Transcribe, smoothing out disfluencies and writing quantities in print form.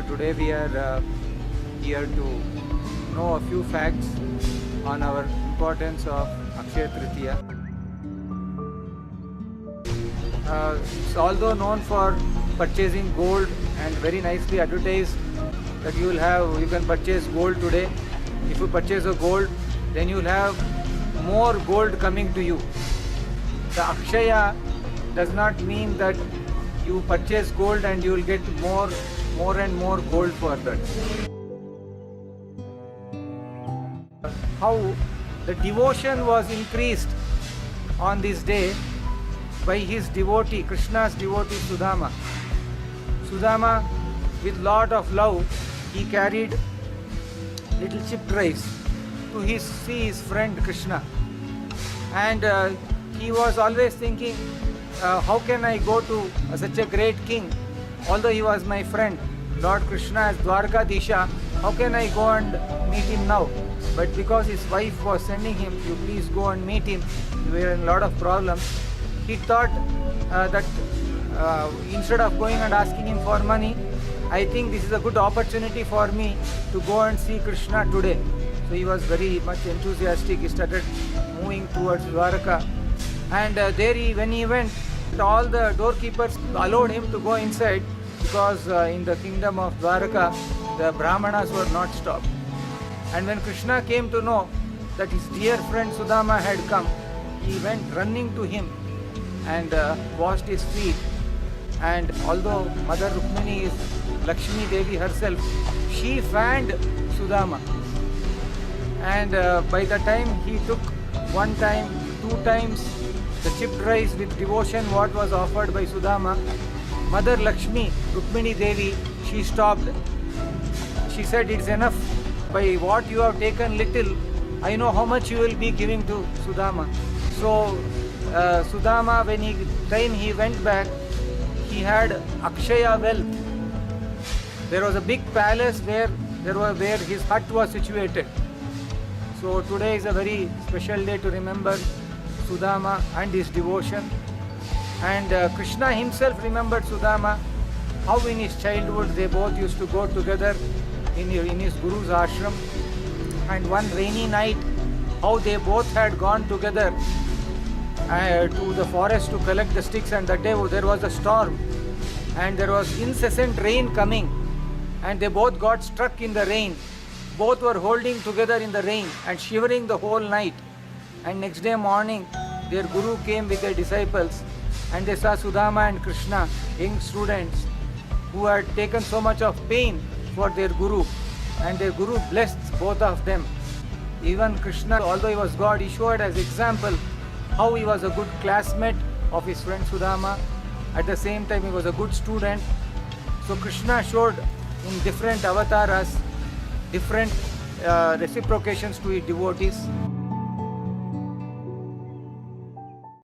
Today we are here to know a few facts on our importance of Akshaya Tritiya. It's although known for purchasing gold and very nicely advertised that you can purchase gold today. If you purchase a gold, then you will have more gold coming to you. The Akshaya does not mean that you purchase gold and you will get more and more gold for that. How the devotion was increased on this day by his devotee, Krishna's devotee Sudama. Sudama, with lot of love, he carried little chipped rice to see his friend Krishna. And he was always thinking, how can I go to such a great king? Although he was my friend, Lord Krishna as Dwarkadisha, how can I go and meet him now? But because his wife was sending him, you please go and meet him, we were in a lot of problems. He thought that instead of going and asking him for money, I think this is a good opportunity for me to go and see Krishna today. So he was very much enthusiastic. He started moving towards Dwarka. And when he went, all the doorkeepers allowed him to go inside because in the kingdom of Dwarka, the Brahmanas were not stopped. And when Krishna came to know that his dear friend Sudama had come, he went running to him and washed his feet. And although Mother Rukmini is Lakshmi Devi herself, she fanned Sudama. And by the time he took one time, two times the chipped rice with devotion what was offered by Sudama, Mother Lakshmi, Rukmini Devi, she stopped. She said, it's enough. By what you have taken little, I know how much you will be giving to Sudama. So Sudama, when he went back, he had Akshaya wealth. There was a big palace where his hut was situated. So today is a very special day to remember Sudama and his devotion. And Krishna himself remembered Sudama, how in his childhood they both used to go together in his Guru's ashram. And one rainy night, how they both had gone together to the forest to collect the sticks, and that day there was a storm and there was incessant rain coming and they both got stuck in the rain. Both were holding together in the rain and shivering the whole night. And next day morning, their Guru came with their disciples and they saw Sudama and Krishna, young students, who had taken so much of pain for their Guru, and their Guru blessed both of them. Even Krishna, although he was God, he showed as example how he was a good classmate of his friend Sudama. At the same time, he was a good student. So Krishna showed in different avatars, different reciprocations to his devotees.